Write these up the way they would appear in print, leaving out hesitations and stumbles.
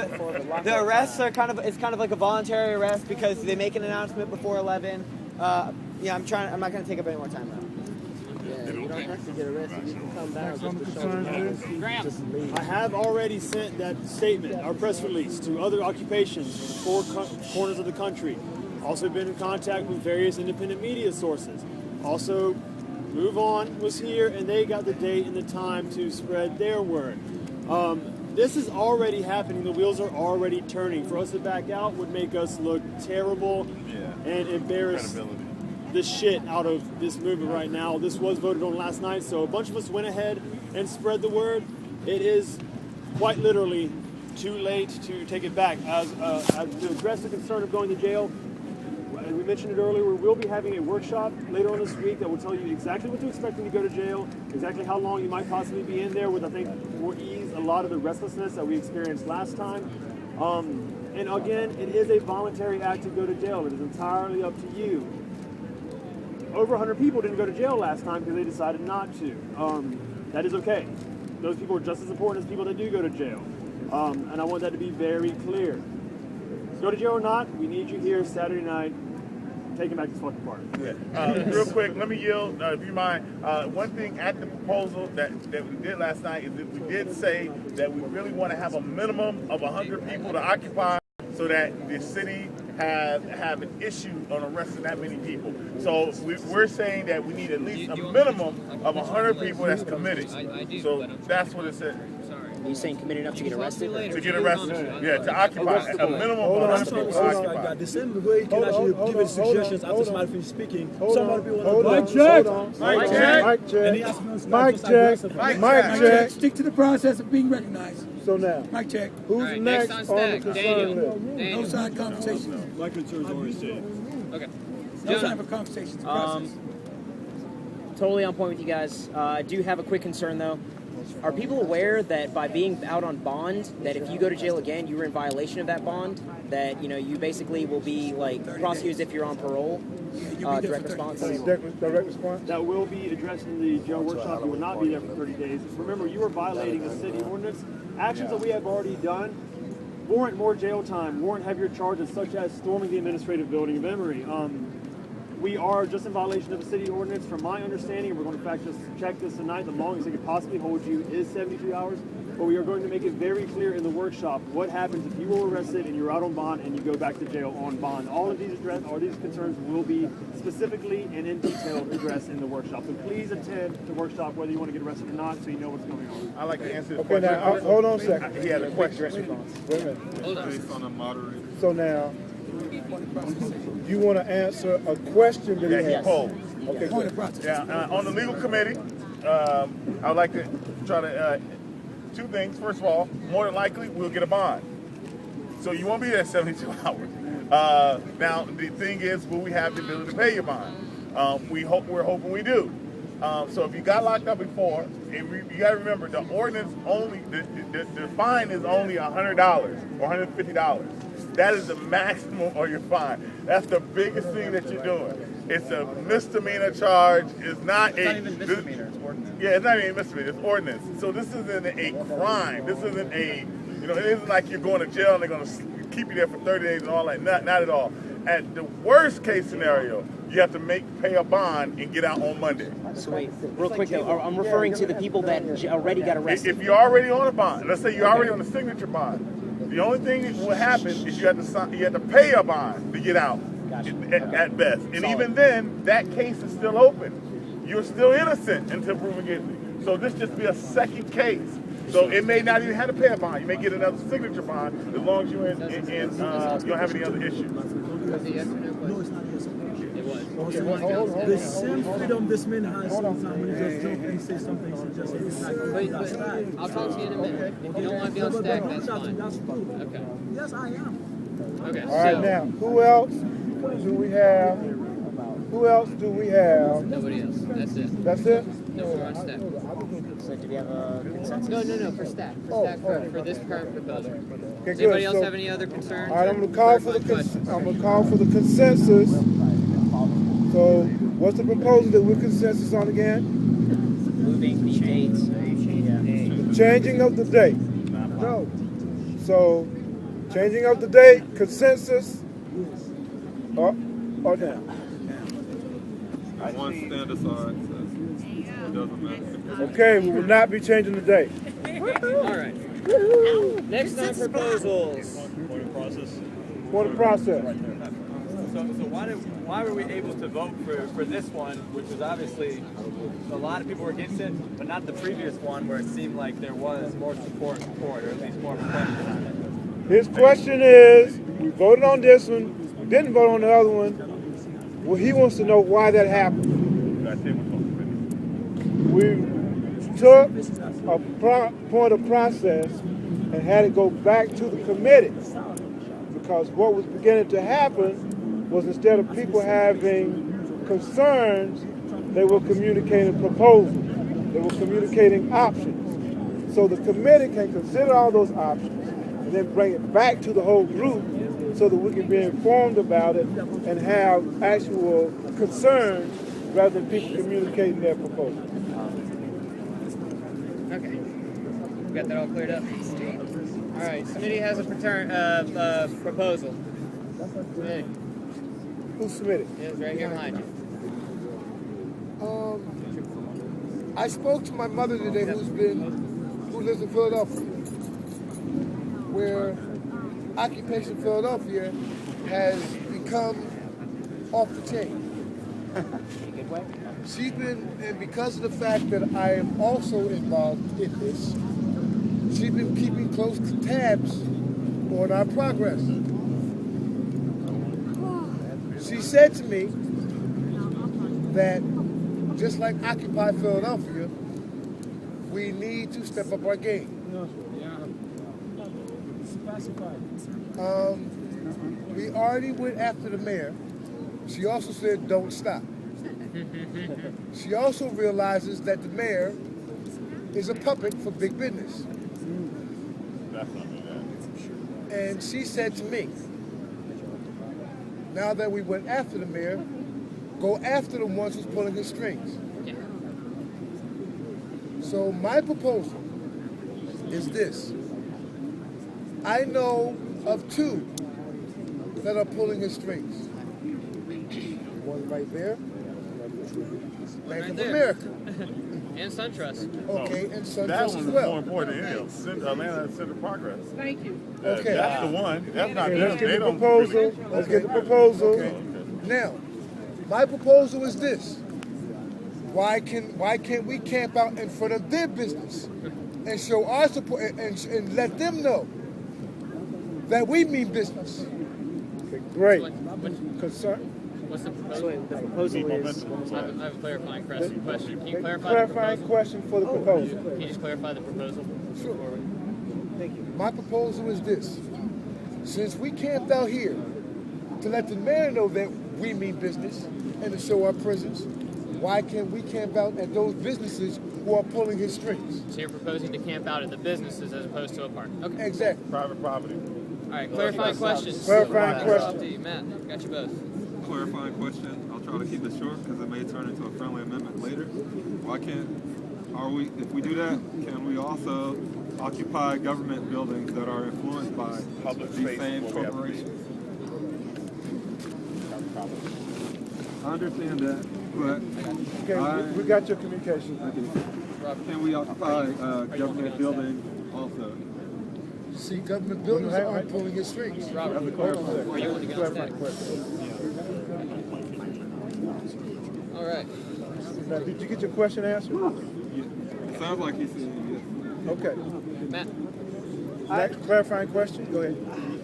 the arrests are kind of like a voluntary arrest because they make an announcement before 11. Yeah, I'm not going to take up any more time now. Yeah, you don't have to get arrested. You can come down just to show just leave. I have already sent that statement, our press release, to other occupations in 4 corners of the country. Also been in contact with various independent media sources. Also, Move On was here, and they got the date and the time to spread their word. This is already happening. The wheels are already turning. For us to back out would make us look terrible and embarrass the shit out of this movement right now. This was voted on last night, so a bunch of us went ahead and spread the word. It is quite literally too late to take it back. As to address the concern of going to jail, and we mentioned it earlier, we will be having a workshop later on this week that will tell you exactly what to expect when you go to jail, exactly how long you might possibly be in there, with, I think, will ease a lot of the restlessness that we experienced last time. And again, it is a voluntary act to go to jail. It is entirely up to you. Over 100 people didn't go to jail last time because they decided not to. That is okay. Those people are just as important as people that do go to jail. And I want that to be very clear. Go to jail or not, we need you here Saturday night. Taking back this fucking party. Real quick, let me yield, if you mind. One thing at the proposal that we did last night is that we did say that we really want to have a minimum of 100 people to occupy so that the city have an issue on arresting that many people. So we're saying that we need at least a minimum of 100 people that's committed. So that's what it said. Are you saying committed enough to get arrested? To get arrested, yeah, to occupy. A minimum of 100 people to occupy. The same way you can actually give us suggestions after somebody finishes speaking. Somebody Mic check. Stick to the process of being recognized. So now, Mic check. who's next on the concern list? No side conversations. My concern's already stated. Okay. No time for conversations. Process. Totally on point with you guys. I do have a quick concern though. Are people aware that by being out on bond, that if you go to jail again, you were in violation of that bond? That, you basically will be like prosecuted as if you're on parole? Direct response? Direct response? That will be addressed in the jail workshop. You will not be there for 30 days. Remember, you are violating a city ordinance. Actions that we have already done warrant more jail time, warrant heavier charges, such as storming the administrative building of Emory. We are just in violation of the city ordinance. From my understanding, we're going to fact just check this tonight, the longest they could possibly hold you is 72 hours. But we are going to make it very clear in the workshop what happens if you were arrested and you're out on bond and you go back to jail on bond. All of these concerns will be specifically and in detail addressed in the workshop. So please attend the workshop whether you want to get arrested or not, so you know what's going on. I'd like to answer the question. Now, hold on a second. He had a question. Wait a minute. Hold on. So now, you want to answer a question that he posed. Okay, good. Yeah, on the legal committee, I would like to try to, 2 things. First of all, more than likely, we'll get a bond. So you won't be there 72 hours. Now, the thing is, will we have the ability to pay your bond? We're hoping we do. So if you got locked up before, you got to remember, the ordinance only, the fine is only $100 or $150. That is the maximum of your fine. That's the biggest thing that you're doing. It's a misdemeanor charge. It's not even misdemeanor. It's ordinance. Yeah, it's not even a misdemeanor. It's ordinance. So this isn't a crime. This isn't it isn't like you're going to jail and they're going to keep you there for 30 days and all that. Not at all. At the worst case scenario, you have to pay a bond and get out on Monday. So wait, real quick though, I'm referring to the people that already got arrested. If you're already on a bond, let's say you're already on a signature bond, the only thing that will happen is you have to pay a bond to get out, at best. And even then, that case is still open. You're still innocent until proven guilty. So this just be a second case. So it may not even have to pay a bond. You may get another signature bond as long as you don't have any other issues. The same freedom this man has sometimes when he just jump and say something, so just say it's like, I'll talk to you in a minute. If you don't want to be on stack, that's fine. That's cool. Okay. Yes, I am. Okay. All right, now, who else do we have? Nobody else. That's it. That's it? No, we're on stack. So do we have a consensus? No, for stack. For this current proposal. Okay, Does anybody else have any other concerns? All right, I'm going to call for the consensus. So, what's the proposal that we're consensus on again? Moving the dates. The changing of the date. No. So, Changing of the date, consensus, or down? One stand aside says it doesn't matter. Okay, we will not be changing the date. All right. Next on proposals. Point of process. For the process. So why were we able to vote for this one, which was obviously a lot of people were against it, but not the previous one where it seemed like there was more support for it, or at least more of a question on it? His question is, we voted on this one, we didn't vote on the other one. Well, he wants to know why that happened. We took a point of process and had it go back to the committee, because what was beginning to happen was instead of people having concerns, they were communicating proposals. They were communicating options. So the committee can consider all those options and then bring it back to the whole group so that we can be informed about it and have actual concerns rather than people communicating their proposals. Okay. We got that all cleared up. All right. Smitty has a proposal. Smitty. Who submitted? It's right here behind you. I spoke to my mother today, who lives in Philadelphia, where Occupation Philadelphia has become off the chain. She's been, and because of the fact that I am also involved in this, she's been keeping close tabs on our progress. She said to me that just like Occupy Philadelphia, we need to step up our game. We already went after the mayor. She also said, don't stop. She also realizes that the mayor is a puppet for big business. And she said to me, now that we went after the mayor, go after the ones who's pulling his strings. So my proposal is this. I know of two that are pulling his strings. One right there, Bank of America. And SunTrust. Okay, and SunTrust That as one is well. more important than any else. Atlanta Center Progress. Thank you. Okay. That's the one. That's not Okay, them. let's They get the don't proposal. really- Let's get the proposal. Okay. Now, my proposal is this. Why can't we camp out in front of their business and show our support and let them know that we mean business? Okay, great. Concern? What's the proposal? The proposal is. I have a clarifying question. Can you clarify the Clarifying proposal? question for the proposal. Can you just clarify the proposal? Sure. Thank you. My proposal is this. Since we camped out here to let the mayor know that we mean business and to show our presence, why can't we camp out at those businesses who are pulling his strings? So you're proposing to camp out at the businesses as opposed to a park. Okay. Exactly. Private property. All right. Clarifying questions. Clarifying question. Matt, got you both. Clarifying question. I'll try to keep it short because it may turn into a friendly amendment later. If we do that, can we also occupy government buildings that are influenced by Public these space same where we have corporations? I understand that, but Okay, we got your communication. can we occupy government buildings also? See, government buildings aren't pulling his strings. Robert, are you on the gun stack? All right. Now, did you get your question answered? It sounds like he's saying yes. Okay. Matt. Next clarifying question. Go ahead.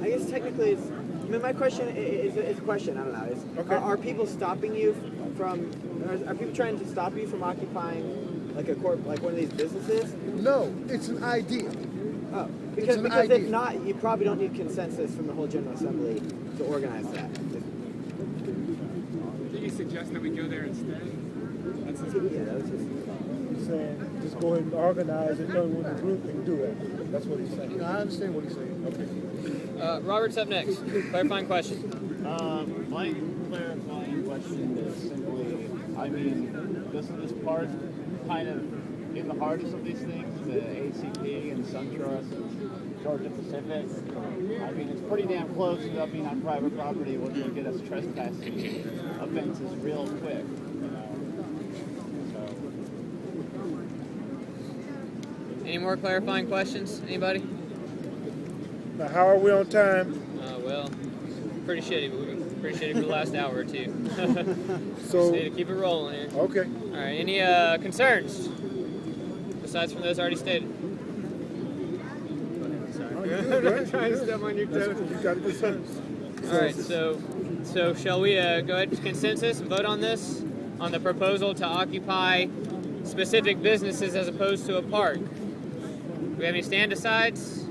I guess technically, my question is a question. I don't know. Okay. Are people stopping you from? Are people trying to stop you from occupying like like one of these businesses? No, it's an idea. Oh, It's an because idea. if not, you probably don't need consensus from the whole General Assembly to organize that. Did you suggest that we go there instead? Yeah, that was just. He's saying just go ahead and organize and know when the group can do it. That's what he's saying. I understand what he's saying. Okay. Robert's up next. Clarifying question. My clarifying question is simply, I mean, doesn't this part kind of in the heart of some of these things, the ACP and SunTrust, Georgia Pacific. I mean, it's pretty damn close without being on private property. What's going to get us trespassing offenses real quick, you know? Any more clarifying questions? Anybody? Now, how are we on time? Well, pretty shitty. Pretty shitty for the last hour or two. So just need to keep it rolling here. Okay. All right. Any concerns besides from those already stated? I'm not trying to step on your toes. You got concerns. All right. So shall we go ahead with consensus and vote on this, on the proposal to occupy specific businesses as opposed to a park? Do we have any stand-asides?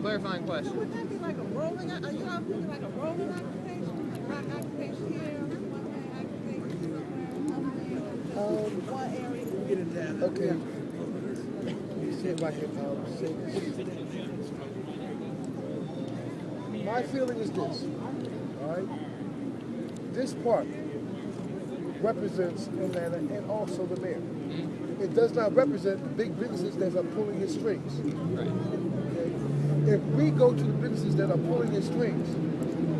Clarifying question. Would that be like a rolling, are you all thinking like a rolling occupation? Like occupation here, one area. Get it down. Okay. You said right here, my feeling is this, all right? This park represents Atlanta and also the mayor. It does not represent the big businesses that are pulling his strings. Right. Okay? If we go to the businesses that are pulling his strings,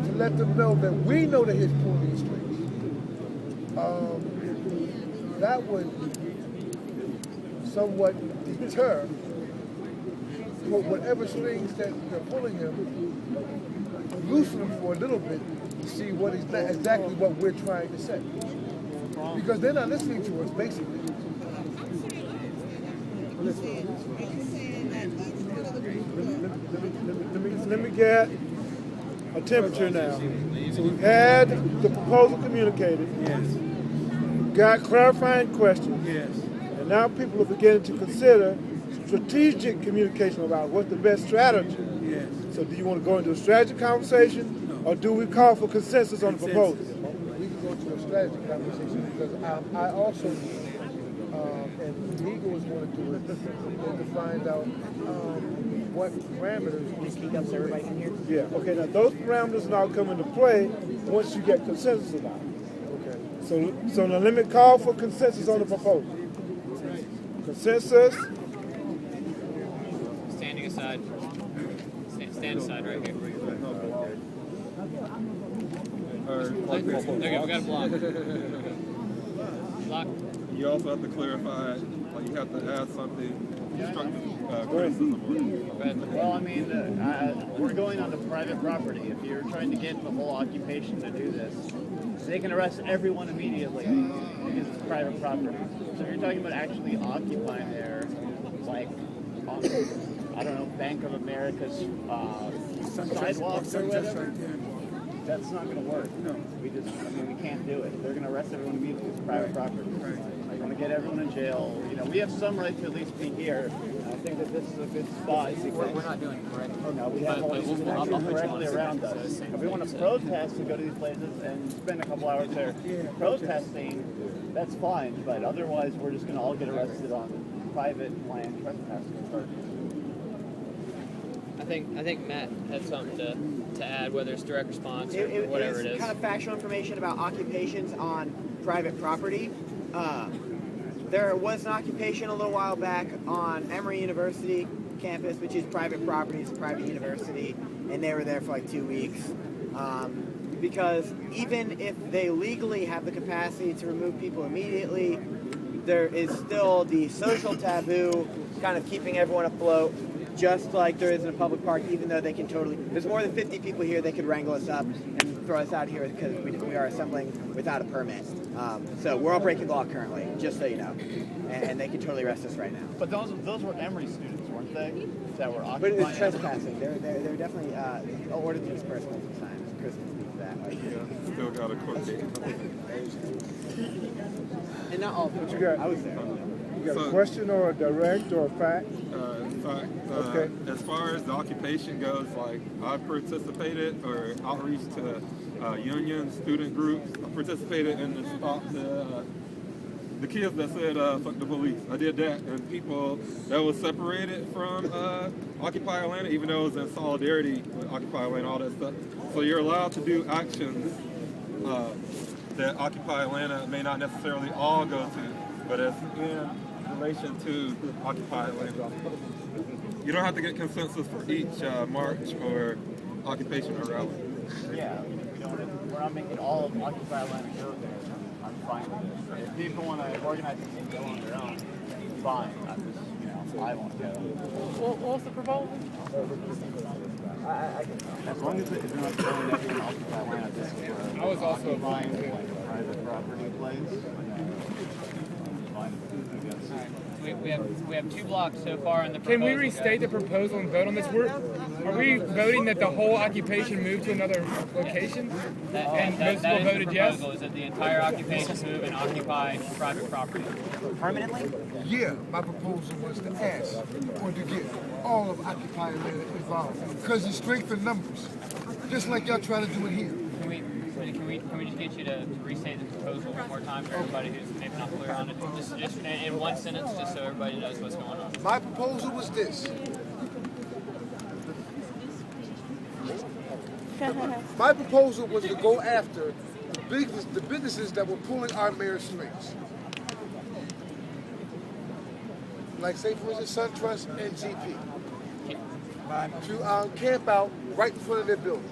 to let them know that we know that he's pulling his strings, that would somewhat deter whatever strings that they're pulling him, loosen them for a little bit to see what is exactly what we're trying to say. Because they're not listening to us, basically. Let me get a temperature now. So we've had the proposal communicated. Yes. We've got clarifying questions. Yes. And now people are beginning to consider strategic communication about what's the best strategy. Yes. So do you want to go into a strategy conversation, or do we call for consensus on the proposal? We can go to a strategy conversation because I also, and Eagles want to do it, is to find out what parameters. Speak up so everybody can hear. Yeah, okay, now those parameters now come into play once you get consensus about it. Okay. So now let me call for consensus on the proposal. Consensus. Standing aside. Stand aside right here. Okay, we got a block. Block. You also have to clarify, like you have to add something constructive criticism. Well, I mean, we're going onto private property. If you're trying to get the whole occupation to do this, they can arrest everyone immediately because it's private property. So if you're talking about actually occupying there, like, I don't know, Bank of America's sidewalks or whatever, that's not going to work. No. We can't do it. They're going to arrest everyone immediately. It's private property. Right. They're going to get everyone in jail. You know, we have some right to at least be here. I think that this is a good spot. We're not doing it, right? No, we have all these connections directly around us. If we want to protest and go to these places and spend a couple hours there protesting, that's fine. But otherwise, we're just going to all get arrested on private land trespassing charges. I think Matt had something to add, whether it's direct response or whatever it is. Kind of factual information about occupations on private property. There was an occupation a little while back on Emory University campus, which is private property, it's a private university, and they were there for like 2 weeks. Because even if they legally have the capacity to remove people immediately, there is still the social taboo kind of keeping everyone afloat, just like there is in a public park, even though they can totally, there's more than 50 people here, they could wrangle us up and throw us out here because we are assembling without a permit. So we're all breaking the law currently, just so you know. And they can totally arrest us right now. But those were Emory students, weren't they? That were But occupying. it's trespassing. They're definitely ordered to disperse multiple times. Chris can speak to that. Still got a court date. And not all. What you got? I was there. You got a question or a direct or a fact? Fact. Okay. As far as the occupation goes, like I participated or outreach to union student groups. I participated in the stop the kids that said fuck the police. I did that, and people that was separated from Occupy Atlanta, even though it was in solidarity with Occupy Atlanta, all that stuff. So you're allowed to do actions that Occupy Atlanta may not necessarily all go to, but it's in relation to Occupy Atlanta. you don't have to get consensus for each march or occupation or rally. Yeah, we're not making all of Occupy Atlanta go there. I'm fine with it. If people want to organize it and go on their own, fine. I'm just, I won't go. What's the proposal? As long as it's not going everyone Occupy Atlanta, this is where I was also occupying private property plays. Fine, I guess. We have 2 blocks so far in the Can proposal. we restate the proposal and vote on this? Are we voting that the whole occupation move to another location? And most That people is the voted yes? proposal, is that the entire occupation move and occupy private property. Permanently? Yeah, my proposal was to ask or to get all of Occupy Atlanta involved because it's strength in numbers, just like y'all try to do it here. Can we just get you to restate the proposal one more time for everybody who's maybe not clear on it? Just in one sentence, just so everybody knows what's going on. My proposal was this. My proposal was to go after the businesses that were pulling our mayor's strings. Like, say, for instance, SunTrust and GP. To camp out right in front of their building.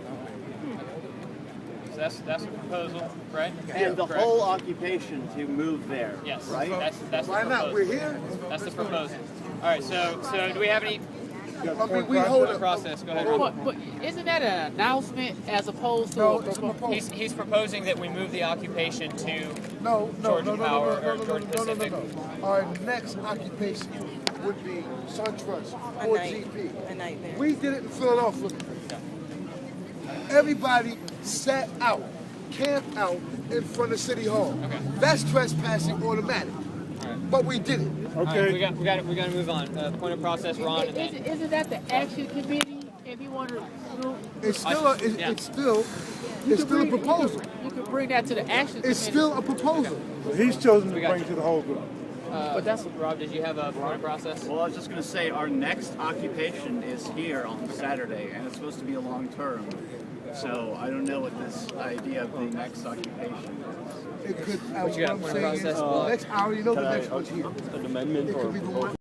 So that's the proposal, right? And the Correct. whole occupation to move there. Yes. Right? That's Why the not? proposal. We're here. That's the proposal. All right. So do we have any I mean, we hold it. process? Go ahead, Ron. But isn't that an announcement as opposed to No, a it's a proposal? proposal. He's proposing that we move the occupation to No. Georgia Power or Georgia Pacific. Our next occupation would be SunTrust or GP. We did it in Philadelphia. Everybody sat out, camped out in front of City Hall. Okay. That's trespassing automatic. But we did it. All right, we got to move on. Point of process, Ron. And then, Isn't that the action committee? If you want to, It's still a proposal. you can bring that to the action committee. It's still a proposal. He's chosen to We got bring you. to the whole group. but that's Rob. Did you have a point of process? Well, I was just going to say our next occupation is here on Saturday, and it's supposed to be a long term. So I don't know what this idea of the next occupation is. It could. What you got, I'm point of saying is, process? the next. I already know the next one's here. An amendment It or could be the one.